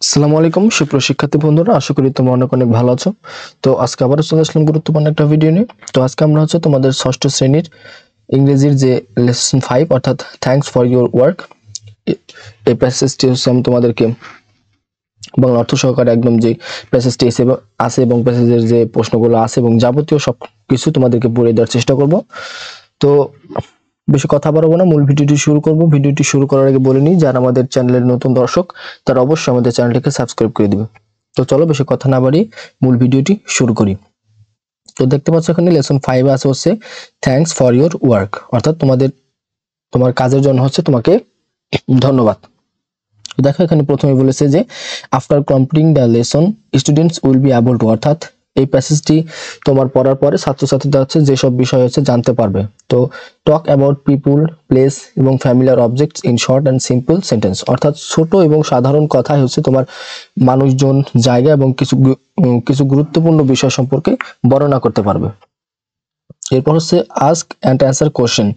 আসসালামু আলাইকুম সুপ্রিয় শিক্ষার্থী বন্ধুরা, আশা করি তোমরা অনেক অনেক ভালো আছো। তো আজকে আবারও চলে আসলাম গুরুত্বপূর্ণ একটা ভিডিও নিয়ে। তো আজকে আমরা তোমাদের ষষ্ঠ শ্রেণীর ইংরেজির যে লেসন 5 অর্থাৎ থ্যাঙ্কস ফর ইউর ওয়ার্ক, এই প্যাসেজটি আমি তোমাদেরকে বাংলা অর্থ সহকারে একদম যে প্যাসেজটি আছে এবং প্যাসেজের যে প্রশ্নগুলো আছে এবং যাবতীয় সব কিছু তোমাদেরকে পড়ে দেওয়ার চেষ্টা করব। তো বেশি কথা বাড়াবো না, মূল ভিডিওটি শুরু করব। ভিডিওটি শুরু করার আগে বলে নিই, যারা আমাদের চ্যানেলের নতুন দর্শক তারা অবশ্যই আমাদের চ্যানেলটিকে সাবস্ক্রাইব করে দিবে। তো চলো বেশি কথা না বাড়িয়ে মূল ভিডিওটি শুরু করি। তো দেখতে পাচ্ছ এখানে লেসন 5 আছে হচ্ছে থ্যাঙ্কস ফর ইউর ওয়ার্ক, অর্থাৎ তোমার কাজের জন্য হচ্ছে তোমাকে ধন্যবাদ। দেখো এখানে প্রথমে বলেছে যে after completing the lesson students will be able to, অর্থাৎ এই প্যাসেজটি তোমার পড়ার পরে ছাত্রছাত্রীরা হচ্ছে যেসব বিষয় হচ্ছে জানতে পারবে। তো টক অ্যাবাউট পিপুল, প্লেস এবং familiar objects in short and simple sentence, অর্থাৎ ছোট এবং সাধারণ কথাই হচ্ছে তোমার মানুষজন, জায়গা এবং কিছু গুরুত্বপূর্ণ বিষয় সম্পর্কে বর্ণনা করতে পারবে। এরপর হচ্ছে আস্ক অ্যান্ড অ্যান্সার কোশ্চেন,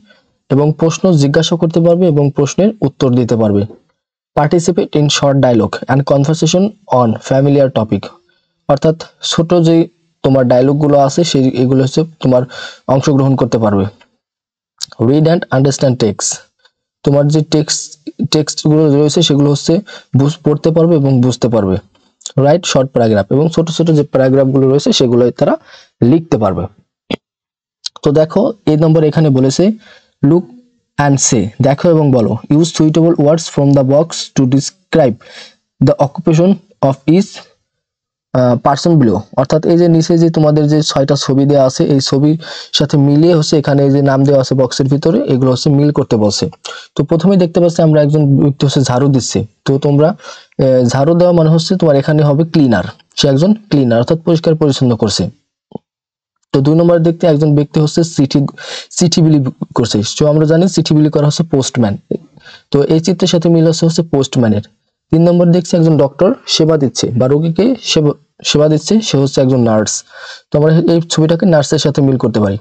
এবং প্রশ্ন জিজ্ঞাসা করতে পারবে এবং প্রশ্নের উত্তর দিতে পারবে। Participate in short dialogue and conversation on familiar topic, অর্থাৎ ছোট যে তোমার ডায়লগগুলো আছে সেই এগুলো হচ্ছে তোমার অংশগ্রহণ করতে পারবে। রিড অ্যান্ড আন্ডারস্ট্যান্ড টেক্সট, তোমার যে টেক্সটগুলো রয়েছে সেগুলো হচ্ছে পড়তে পারবে এবং বুঝতে পারবে। রাইট শর্ট প্যারাগ্রাফ, এবং ছোট ছোট যে প্যারাগ্রাফগুলো রয়েছে সেগুলো তারা লিখতে পারবে। তো দেখো এই নম্বর এখানে বলেছে লুক অ্যান্ড সে, দেখো এবং বলো। Use suitable words from the box to describe the occupation of each person below, অর্থাৎ এই যে নিচে যে তোমাদের যে 6টা ছবি দেওয়া আছে এই ছবির সাথে মিলিয়ে হচ্ছে এখানে যে নাম দেওয়া আছে বক্সের ভিতরে এগুলো হচ্ছে মিল করতে বলছে। তো প্রথমে দেখতে পাচ্ছি আমরা একজন ব্যক্তি হচ্ছে ঝাড়ু দিচ্ছে। তো তোমরা ঝাড়ু দেওয়া মানে হচ্ছে তোমার এখানে হবে ক্লিনার, সে একজন ক্লিনার অর্থাৎ পরিষ্কার পরিচ্ছন্ন করছে। তো 2 নম্বরে দেখতে একজন ব্যক্তি হচ্ছে চিঠি বিলি করছে। তো আমরা জানি চিঠি বিলি করা হচ্ছে পোস্টম্যান, তো এই চিত্রের সাথে মিল হচ্ছে পোস্টম্যানের। 3 নম্বর দেখছি একজন ডক্টর সেবা দিচ্ছে বা রোগীকে সেবা দিচ্ছে, সে হচ্ছে একজন নার্স। তো আমরা এই ছবিটাকে নার্সের সাথে মিল করতে পারি।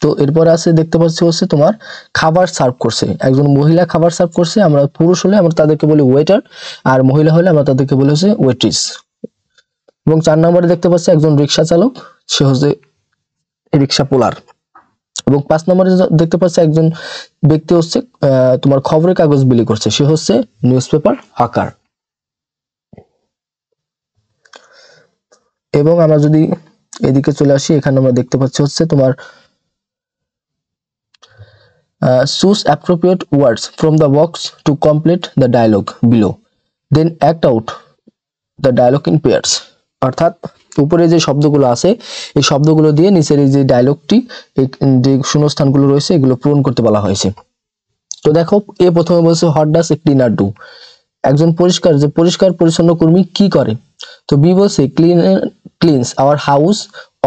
তো এরপর আছে দেখতে পাচ্ছি হচ্ছে তোমার খাবার সার্ভ করছে, একজন মহিলা খাবার সার্ভ করছে। আমরা পুরুষ হলে আমরা তাদেরকে বলি ওয়েটার, আর মহিলা হলে আমরা তাদেরকে বলি হচ্ছে ওয়েট্রিস। এবং 4 নম্বরে দেখতে পাচ্ছি একজন রিক্সা চালক, সে হচ্ছে রিক্সা পোলার। এবং 5 নম্বরে দেখতে পাচ্ছি একজন ব্যক্তি হচ্ছে তোমার খবরের কাগজ বিলি করছে, সে হচ্ছে নিউজ পেপার হকার। এবং আমরা যদি এদিকে চলে আসি, এখানে আমরা দেখতে পাচ্ছি হচ্ছে তোমার choose appropriate words from the box to complete the dialogue below, then act out the dialogue in pairs, অর্থাৎ উপরে যে শব্দগুলো আছে এই শব্দগুলো দিয়ে নিচের এই যে ডায়লগটি যে শূন্যস্থানগুলো রয়েছে এগুলো পূরণ করতে বলা হয়েছে। তো দেখো এ প্রথমে বলছে what does A cleaner do, একজন পরিষ্কার পরিচ্ছন্ন কর্মী কি করে। তো বি বলছে ক্লিনস আওয়ার হাউস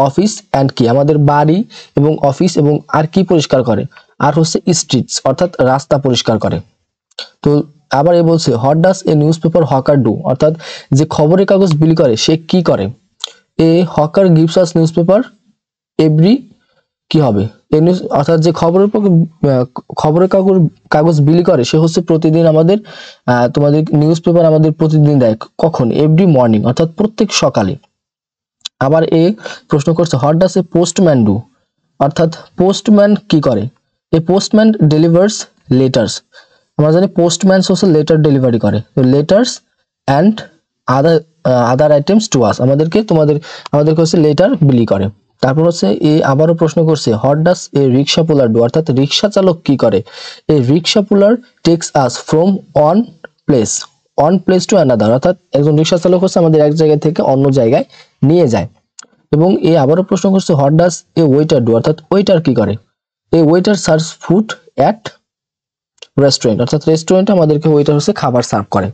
অফিস অ্যান্ড কি, আমাদের বাড়ি এবং অফিস এবং আর কি পরিষ্কার করে, আর হচ্ছে স্ট্রিটস অর্থাৎ রাস্তা পরিষ্কার করে। তো আবার এ বলছে what does a newspaper hawker do, অর্থাৎ যে খবরের কাগজ বিলি করে সে কি করে। A hawker gives us newspaper every, কি হবে এই নিউজ, অর্থাৎ যে খবরের কাগজ বিলি করে সে হচ্ছে প্রতিদিন আমাদের তোমাদের নিউজ পেপার আমাদের প্রতিদিন দেয়, কখন, এভরি মর্নিং অর্থাৎ প্রত্যেক সকালে। আবার এ প্রশ্ন করছে what does A postman do, অর্থাৎ পোস্টম্যান কি করে। এ পোস্টম্যান ডেলিভার্স লেটার্স, আমরা জানি পোস্টম্যান হচ্ছে লেটার ডেলিভারি করে, তো letters and other items to us, আমাদেরকে হচ্ছে লেটার বিলি করে। তারপর হচ্ছে এ আবারও প্রশ্ন করছে what does a rickshaw puller do, অর্থাৎ রিক্সা চালক কি করে। A rickshaw puller takes us from one place to another, অর্থাৎ একজন রিক্সা চালক হচ্ছে আমাদের এক জায়গা থেকে অন্য জায়গায় নিয়ে যায়। এবং এ আবারও প্রশ্ন করছে what does a waiter do, অর্থাৎ ওয়েটার কি করে। A waiter serves food at restaurant, অর্থাৎ রেস্টুরেন্টে আমাদেরকে ওয়েটার হচ্ছে খাবার সার্ভ করে।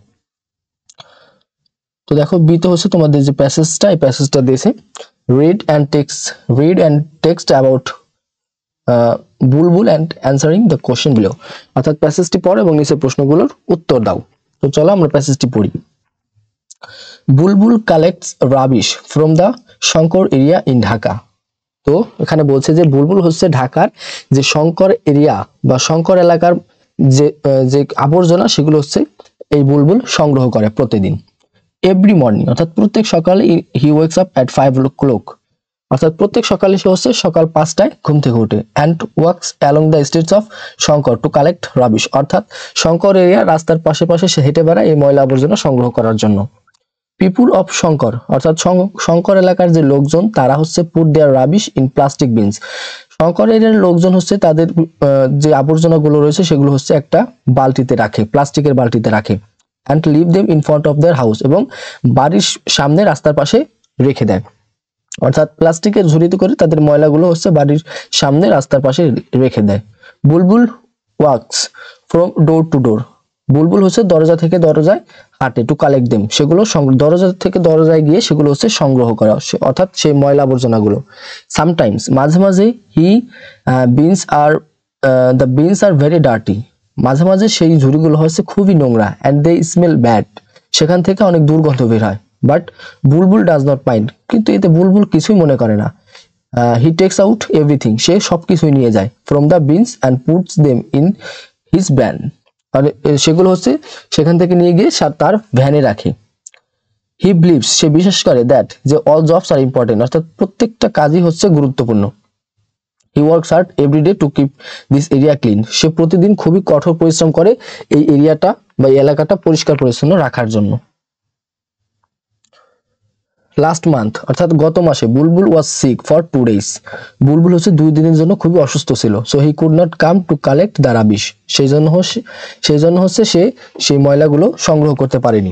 তো দেখো বিতে হচ্ছে তোমাদের যে প্যাসেজটা এই প্যাসেজটা দিয়েছে read and text about Bulbul and answering the question below, অর্থাৎ প্যাসেজটি পড়ো এবং নিচের প্রশ্নগুলোর উত্তর দাও। তো চলো আমরা প্যাসেজটি পড়ি। Bulbul collects rubbish from the Shankar area in Dhaka. তো এখানে বলছে যে বুলবুল হচ্ছে ঢাকার যে শঙ্কর এরিয়া বা শঙ্কর এলাকার যে আবর্জনা সেগুলো হচ্ছে এই বুলবুল সংগ্রহ করে প্রতিদিন। এভরি মর্নিং অর্থাৎ প্রত্যেক সকালে হি ওয়েকস আপ এট 5 o'clock অর্থাৎ প্রত্যেক সকালে সে হচ্ছে সকাল 5টায় ঘুম থেকে ওঠে and works along the streets of Shankar to collect rubbish অর্থাৎ শঙ্কর এরিয়া রাস্তার পাশে পাশে সে হেঁটে বেড়ায় এই ময়লা আবর্জনা সংগ্রহ করার জন্য। পিপুল অফ শঙ্কর অর্থাৎ শঙ্কর এলাকার যে লোকজন তারা হচ্ছে put their rubbish in plastic bins Shankar এরিয়ার লোকজন হচ্ছে তাদের যে আবর্জনাগুলো রয়েছে সেগুলো হচ্ছে একটা বালতিতে রাখে, প্লাস্টিকের বালতিতে রাখে and leave them in front of their house এবং বাড়ির সামনে রাস্তার পাশে রেখে দেয় অর্থাৎ প্লাস্টিকের ঝুড়িতে করে তাদের ময়লাগুলো হচ্ছে বাড়ির সামনে রাস্তার পাশে রেখে দেয়। বুলবুল ওয়াক্স ফ্রম ডোর টু ডোর বুলবুল হচ্ছে দরজা থেকে দরজায় হাঁটে টু কালেক্ট দেম সেগুলো দরজা থেকে দরজায় গিয়ে সেগুলো হচ্ছে সংগ্রহ করা অর্থাৎ সেই ময়লা আবর্জনাগুলো। সামটাইমস মাঝে মাঝে he bins are the bins are very dirty মাঝে মাঝে সেই ঝুড়িগুলো হচ্ছে খুবই নোংরা অ্যান্ড দে স্মেল ব্যাড সেখান থেকে অনেক দুর্গন্ধ বের হয় but Bulbul does not mind কিন্তু এতে বুলবুল কিছুই মনে করে না। হি টেক্স আউট এভরিথিং সে সবকিছুই নিয়ে যায় from the bins and puts them in his van আর সেগুলো হচ্ছে সেখান থেকে নিয়ে গিয়ে তার ভ্যানে রাখে। হি বিলিভস সে বিশ্বাস করে দ্যাট যে অল জবস আর ইম্পর্টেন্ট অর্থাৎ প্রত্যেকটা কাজই হচ্ছে গুরুত্বপূর্ণ। He works hard everyday to keep this area clean সে প্রতিদিন খুবই কঠোর পরিশ্রম করে এই এরিয়াটা বা এলাকাটা পরিষ্কার পরিচ্ছন্ন রাখার জন্য। লাস্ট মান্থ অর্থাৎ গত মাসে Bulbul was sick for 2 days Bulbul হচ্ছে 2 দিনের জন্য খুবই অসুস্থ ছিল so he could not come to collect the rubbish সেই জন্য হচ্ছে সে সেই ময়লাগুলো সংগ্রহ করতে পারেনি।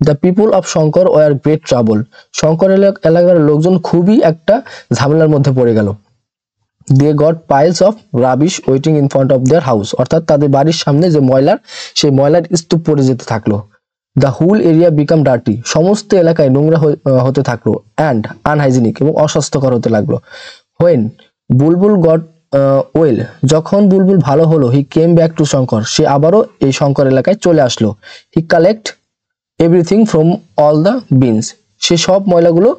The people of Shankar were great trouble Shankar এলাকার লোকজন খুবই একটা ঝামেলার মধ্যে পড়ে গেল। They got piles of rubbish waiting in front of their house অর্থাৎ তাদের বাড়ির সামনে যে সেই ময়লার স্তূপ পড়ে যেতে থাকলো। The whole area become dirty সমস্ত এলাকায় নোংরা হতে থাকলো অ্যান্ড আনহাইজিনিক এবং অস্বাস্থ্যকর হতে লাগলো। হোয়েন বুলবুল গট ওয়েল যখন বুলবুল ভালো হলো he came back to Shankar সে আবারও এই শঙ্কর এলাকায় চলে আসলো। He collect everything from all the bins সে সব ময়লাগুলো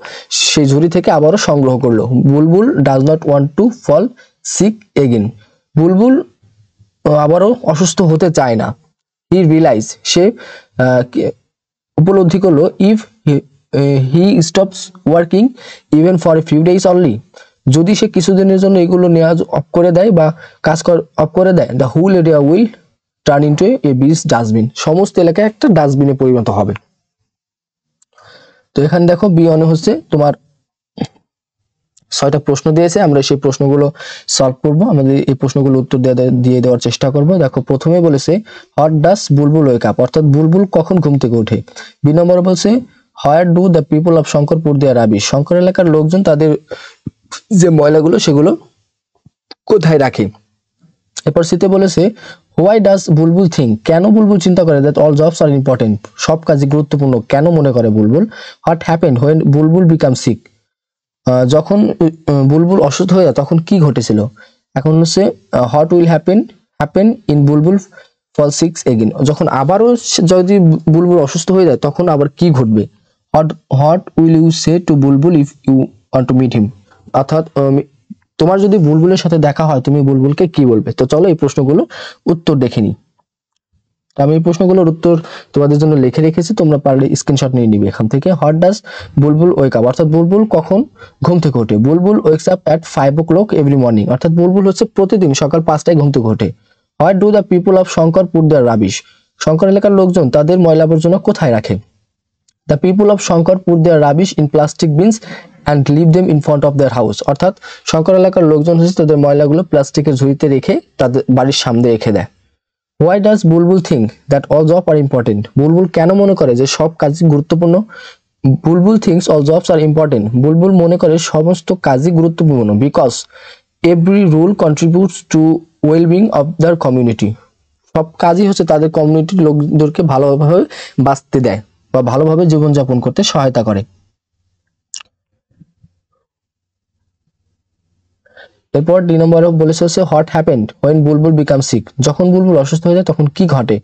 সেই ঝুড়ি থেকে আবারও সংগ্রহ করলো। Bulbul does not want to fall sick again Bulbul আবারও অসুস্থ হতে চায় না। হি রিয়েলাইজ সে উপলব্ধি করলো if he stops working even for a few days only যদি সে কিছুদিনের জন্য এগুলো নেওয়া অফ করে দেয় বা কাজ অফ করে দেয় the whole area will turn into a big dustbin সমস্ত এলাকায় একটা ডাস্টবিনে পরিণত হবে। তো এখানে দেখো বি1 হচ্ছে তোমার 6টা প্রশ্ন দিয়েছে আমরা সেই প্রশ্নগুলো সলভ করব আমাদের এই প্রশ্নগুলো উত্তর দিয়ে দেওয়ার চেষ্টা করব। দেখো প্রথমে বলেছে what does Bulbul wake up অর্থাৎ বুলবুল কখন ঘুম থেকে ওঠে। বি নম্বর বলছে where do the people of Shankar put their rubbish Shankar এলাকার লোকজন তাদের যে ময়লাগুলো সেগুলো কোথায় রাখে। এরপর সিতে বলেছে হোয়াই ডাস বুলবুল থিঙ্ক কেন বুলবুল চিন্তা করে that all jobs are important সব কাজই গুরুত্বপূর্ণ কেন মনে করে Bulbul. What happened when Bulbul become sick যখন বুলবুল অসুস্থ হয়ে যায় তখন কি ঘটেছিল। এখন হচ্ছে what will happen in Bulbul fall sick again যখন আবারও যদি বুলবুল অসুস্থ হয়ে যায় তখন আবার কি ঘটবে। What will you say to Bulbul if you want to meet him অর্থাৎ তোমার যদি বুলবুলের সাথে দেখা হয় তুমি বুলবুলকে কি বলবে। তো চলো এই প্রশ্নগুলো উত্তর দেখে নিই। আমি এই প্রশ্নগুলোর উত্তর তোমাদের জন্য লিখে রেখেছি তোমরা পারলে স্ক্রিনশট নিয়ে নিবে এখান থেকে। What does Bulbul wake up অর্থাৎ বুলবুল কখন ঘুম থেকে ওঠে। Bulbul wakes up at 5 o'clock every morning অর্থাৎ বুলবুল হচ্ছে প্রতিদিন সকাল 5টায় ঘুম থেকে ওঠে। What do the people of Shankar put their rubbish Shankar এলাকার লোকজন তাদের ময়লা আবর্জনা কোথায় রাখে। The people of Shankar put their rubbish in plastic bins and leave them in front of their house অর্থাৎ শঙ্কর এলাকার লোকজন হচ্ছে তাদের ময়লাগুলো প্লাস্টিকের ঝুড়িতে রেখে তাদের বাড়ির সামনে রেখে দেয়। Why does Bulbul think that all jobs are important? বুলবুল কেন মনে করে যে সব কাজই গুরুত্বপূর্ণ। বুলবুল thinks all jobs are important. বুলবুল মনে করে সমস্ত কাজই গুরুত্বপূর্ণ because every rule contributes to well-being of their community. সব কাজই হচ্ছে তাদের কমিউনিটির লোকদেরকে ভালোভাবে বাঁচতে দেয় বা ভালোভাবে জীবনযাপন করতে সহায়তা করে। এরপর ডি নম্বর বলেছে হচ্ছে what happened when Bulbul become sick যখন বুলবুল অসুস্থ হয়ে যায় তখন কি ঘটে।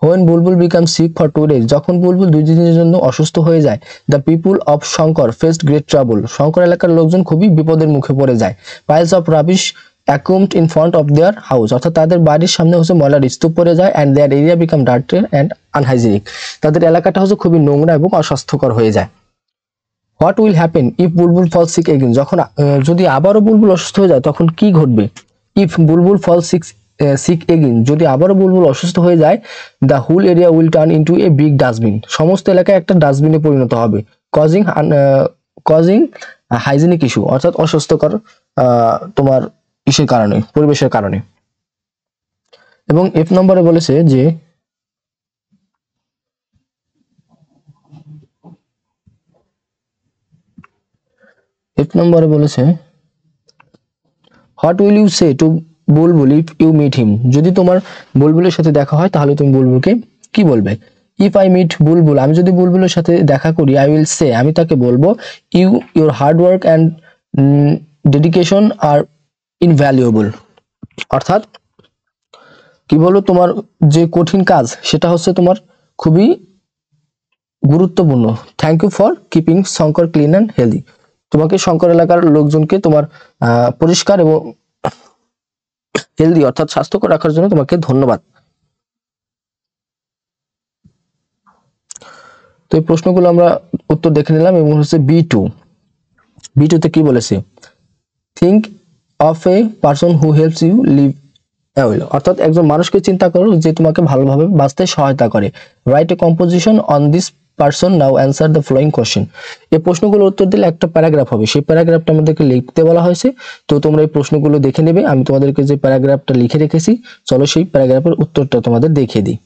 When Bulbul become sick for 2 days যখন বুলবুল 2 দিনের জন্য অসুস্থ হয়ে যায়। The people of Shankar faced great trouble Shankar এলাকার লোকজন খুবই বিপদের মুখে পড়ে যায়। Piles of rubbish accumulated in front of their house, অর্থাৎ তাদের বাড়ির সামনে হচ্ছে ময়লার স্তূপ পড়ে যায় and their area become dirty and unhygienic, তাদের এলাকাটা হচ্ছে খুবই নোংরা এবং অস্বাস্থ্যকর হয়ে যায়। What will happen if Bulbul falls sick again, যখন যদি আবারও বুলবুল অসুস্থ হয়ে যায় তখন কি ঘটবে? If Bulbul falls sick again, যদি আবারও বুলবুল অসুস্থ হয়ে যায়, the whole area will turn into a big dustbin, সমস্ত এলাকায় একটা ডাস্টবিনে পরিণত হবে, causing a hygienic issue, অর্থাৎ অস্বাস্থ্যকর তোমার ইসের কারণে, পরিবেশের কারণে। এবং এফ নম্বরে বলেছে যে what will you say to Bulbul if you meet him, যদি তোমার বুলবুলের সাথে দেখা হয় তাহলে তুমি বুলবুলকে কি বলবে? ইফ আই মিট বুলবুল, আমি যদি বুলবুলের সাথে দেখা করি, আই উইল সে, আমি তাকে বলবো, your hard work and dedication are invaluable, অর্থাৎ কি বলো, তোমার যে কঠিন কাজ সেটা হচ্ছে তোমার খুবই গুরুত্বপূর্ণ। Thank you for keeping Shankar clean and healthy, তোমাকে শঙ্কর এলাকার লোকজনকে তোমার পরিষ্কার এবং হেলদি অর্থাৎ স্বাস্থ্যকর রাখার জন্য তোমাকে ধন্যবাদ। তো এই প্রশ্নগুলো আমরা উত্তর দেখে নিলাম এবং হচ্ছে বি টু তে কি বলেছে? Think of a person who helps you live well, অর্থাৎ একজন মানুষকে চিন্তা করো যে তোমাকে ভালোভাবে বাঁচতে সহায়তা করে। Write a composition on this person, now answer the following question. এই প্রশ্নগুলোর উত্তর দিলে একটা প্যারাগ্রাফ হবে, সেই প্যারাগ্রাফটা আমাদেরকে লিখতে বলা হয়েছে। তো তোমরা এই প্রশ্নগুলো দেখে নেবে, আমি তোমাদেরকে যে প্যারাগ্রাফটা লিখে রেখেছি, চলো সেই প্যারাগ্রাফের উত্তরটা তোমাদের দেখিয়ে দিই।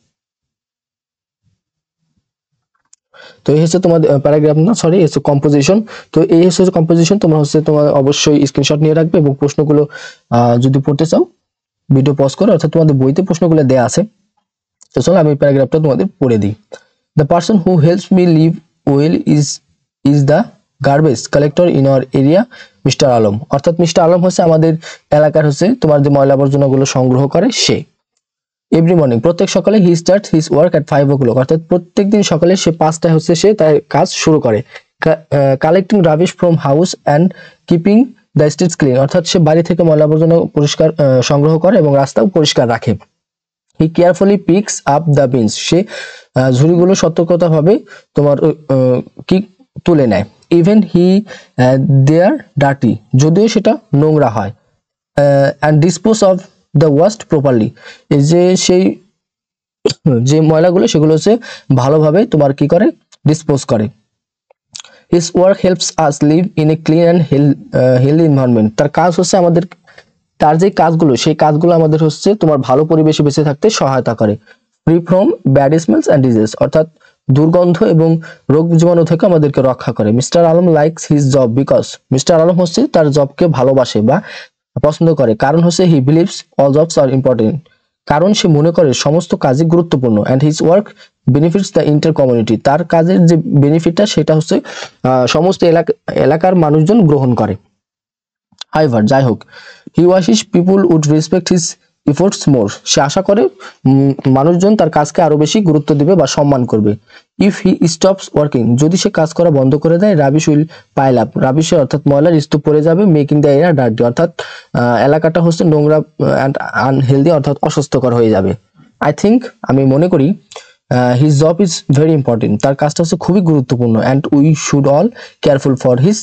তো এই হচ্ছে তোমাদের প্যারাগ্রাফ না, সরি, হচ্ছে কম্পোজিশন। তো এই হচ্ছে কম্পোজিশন, তোমরা হচ্ছে তোমার অবশ্যই স্ক্রিনশট নিয়ে রাখবে এবং প্রশ্নগুলো যদি পড়তে চাও ভিডিও পজ করো, অর্থাৎ তোমাদের বইতে প্রশ্নগুলো দেয়া আছে। তো চলো আমি প্যারাগ্রাফটা তোমাদের পড়ে দিই। The person who helps me live well is the garbage collector in our area mister Alam, অর্থাৎ মিস্টার আলম হচ্ছে আমাদের এলাকার হচ্ছে তোমার যে ময়লা আবর্জনাগুলো সংগ্রহ করে সে। এভরি মর্নিং, প্রত্যেক সকালে he start his work at 5 o'clock, অর্থাৎ প্রত্যেক দিন সকালে সে 5টায় হচ্ছে সে তার কাজ শুরু করে। Collecting rubbish from house and keeping the streets clean, অর্থাৎ সে বাড়ি থেকে ময়লা আবর্জনা পরিষ্কার সংগ্রহ করে এবং রাস্তাও পরিষ্কার রাখে। He carefully picks up the bins, সে ঝুড়িগুলো সতর্কতাভাবে তোমার কি তুলে নেয়। ইভেন হি দেয়ার ডার্টি, যদিও সেটা নোংরা হয়। And dispose of the waste properly, এই যে সেই যে ময়লাগুলো সেগুলো হচ্ছে ভালোভাবে তোমার কি করে, ডিসপোজ করে। His work helps us live in a clean and healthy environment, তার কাজ হচ্ছে আমাদের, তার যে কাজগুলো সেই কাজগুলো আমাদের হচ্ছে তোমার ভালো পরিবেশে বেঁচে থাকতে সহায়তা করে। Free from bad smells and disease, অর্থাৎ দুর্গন্ধ এবং রোগ জীবাণু থেকে আমাদেরকে রক্ষা করে। Mister Alam likes his job because, mister Alam হচ্ছে তার জবকে ভালোবাসে বা পছন্দ করে, কারণ হচ্ছে he believes all jobs are important, কারণ সে মনে করে সমস্ত কাজই গুরুত্বপূর্ণ। And his work benefits the entire community, তার কাজের যে বেনিফিটটা সেটা হচ্ছে সমস্ত এলাকার মানুষজন গ্রহণ করে। হাইভার, যাই হোক, he wishes people would respect his efforts more, সে আশা করে মানুষজন তার কাজকে আরো বেশি গুরুত্ব দিবে বা সম্মান করবে। ইফ হি স্টপস ওয়ার্কিং, যদি সে কাজ করা বন্ধ করে দেয়, রাবিশ উইল পাইল আপ, রাবিশে অর্থাৎ ময়লার স্তূপ পড়ে যাবে। মেকিং দ্য এরিয়া ডার্টি, অর্থাৎ এলাকাটা হচ্ছে নোংরা অ্যান্ড আনহেলদি অর্থাৎ অস্বাস্থ্যকর হয়ে যাবে। আই থিঙ্ক, আমি মনে করি, his job is very important, তার কাজটা হচ্ছে খুবই গুরুত্বপূর্ণ। And we should all careful for his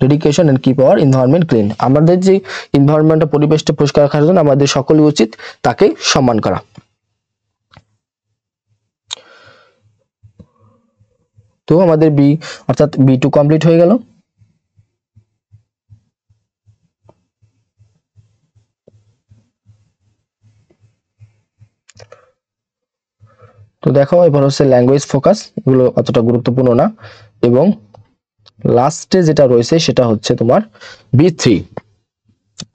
dedication and keep our environment clean, আমাদের যে এনভায়রনমেন্টটা পরিবেশটা পরিষ্কার রাখার জন্য আমাদের সকলেই উচিত তাকে সম্মান করা। তো আমাদের বি অর্থাৎ B2 কমপ্লিট হয়ে গেল। তো দেখো এবার হচ্ছে ল্যাঙ্গুয়েজ ফোকাস, এগুলো অতটা গুরুত্বপূর্ণ না। এবং লাস্টে যেটা রয়েছে সেটা হচ্ছে তোমার B3,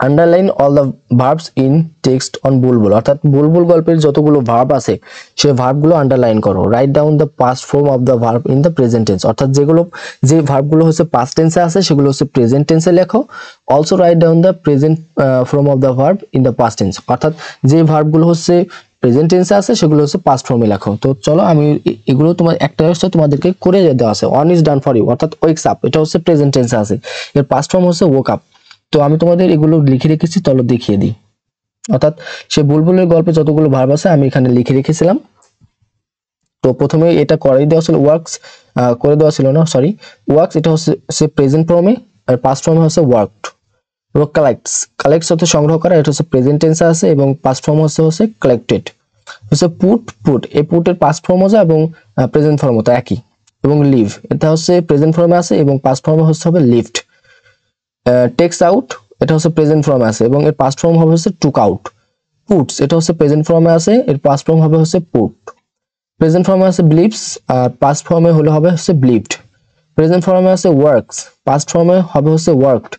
underline all the verbs in text on Bulbul, অর্থাৎ বুলবুল গল্পের যতগুলো ভার্ব আছে সেই ভার্বগুলো আন্ডারলাইন করো। Write down the past form of the verb in the present tense, অর্থাৎ যে ভার্বগুলো হচ্ছে পাস্ট টেন্সে আছে সেগুলো হচ্ছে প্রেজেন্ট টেন্সে লেখো। Also right down the present form of the verb in the past tense, অর্থাৎ যে ভার্বগুলো হচ্ছে প্রেজেন্ট টেন্সে আছে সেগুলো হচ্ছে পাস্ট ফর্মে লেখো। তো চলো আমি এগুলো তোমার একটা হচ্ছে তোমাদেরকে করে দেওয়া আছে। One is done for you, অর্থাৎ ওয়েকস আপ, এটা হচ্ছে প্রেজেন্ট টেন্সে আছে, এর পাস্ট ফর্ম হচ্ছে woke up। তো আমি তোমাদের এগুলো লিখে রেখেছি, চলো দেখিয়ে দিই। অর্থাৎ সে বুলবুলের গল্পে যতগুলো ভার্ব আছে আমি এখানে লিখে রেখেছিলাম। তো প্রথমে এটা করাই দেওয়া ছিল, ওয়ার্কস করে দেওয়া ছিল না, সরি। ওয়ার্কস এটা হচ্ছে প্রেজেন্ট ফর্মে, আর পাস্ট ফর্মে হচ্ছে ওয়ার্কড। এবং কালেক্টস হচ্ছে সংগ্রহ করা, এটা হচ্ছে প্রেজেন্ট টেন্সে আছে, এবং পাস্ট ফর্ম হচ্ছে কালেক্টেড। হচ্ছে পুট এই পুটের পাস্ট ফর্ম হচ্ছে এবং প্রেজেন্ট ফর্ম তো একই। এবং লিভ এটা হচ্ছে প্রেজেন্ট ফর্মে আছে এবং পাস্ট ফর্মে হচ্ছে হবে লিভড। টেক্স আউট এটা হচ্ছে প্রেজেন্ট ফর্মে আছে এবং এর পাস্ট ফর্ম হবে হচ্ছে টুক আউট। পুটস এটা হচ্ছে প্রেজেন্ট ফর্মে আছে, এর পাস্ট ফর্ম হবে হচ্ছে পুট। প্রেজেন্ট ফর্মে আছে ব্লিভস, আর পাস্ট ফর্মে হবে হচ্ছে ব্লিভড। প্রেজেন্ট ফর্মে আছে ওয়ার্কস, পাস্ট ফর্মে হবে হচ্ছে ওয়ার্কড।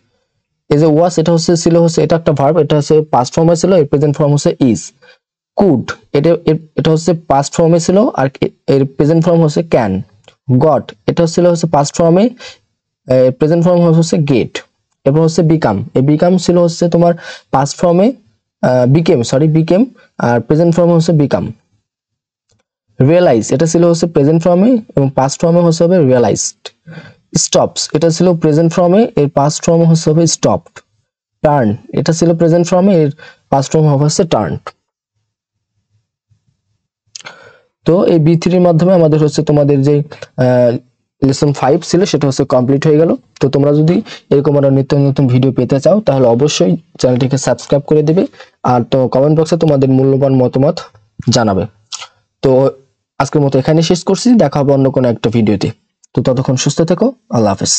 এই যে ওয়াস এটা হচ্ছে এটা একটা ভার্ব, এটা হচ্ছে পাস্ট ফর্মে ছিল, এর প্রেজেন্ট ফর্ম হচ্ছে ইজ। কুড এটা হচ্ছে পাস্ট ফর্মে ছিল, আর এর প্রেজেন্ট ফর্ম হচ্ছে ক্যান। গট এটা হচ্ছে পাস্ট ফর্মে, প্রেজেন্ট ফর্ম হচ্ছে গেট। এরপর হচ্ছে বিকাম, এই বিকাম ছিল হচ্ছে তোমার পাস্ট ফর্মে বিকেম, আর প্রেজেন্ট ফর্ম হচ্ছে বিকাম। রিয়েলাইজ এটা ছিল হচ্ছে প্রেজেন্ট ফর্মে এবং পাস্ট ফর্মে হচ্ছে হবে রিয়েলাইজড। স্টপস এটা ছিল প্রেজেন্ট ফর্মে, এর পাস্ট ফর্ম হচ্ছে হবে স্টপড। টার্ন এটা ছিল প্রেজেন্ট ফর্মে, এর পাস্ট ফর্ম হবে হচ্ছে টার্নড। তো এই B3 এর মাধ্যমে আমাদের হচ্ছে তোমাদের যে লেসন 5 ছিল সেটা হচ্ছে কমপ্লিট হয়ে গেল। তো তোমরা যদি এরকম আরো নিত্য নতুন ভিডিও পেতে চাও তাহলে অবশ্যই চ্যানেলটিকে সাবস্ক্রাইব করে দিবে, আর তো কমেন্ট বক্সে তোমাদের মূল্যবান মতামত জানাবে। তো আজকের মতো এখানে শেষ করছি, দেখা হবে অন্য কোনো একটা ভিডিওতে। তো ততক্ষণ সুস্থ থেকো, আল্লাহ হাফেজ।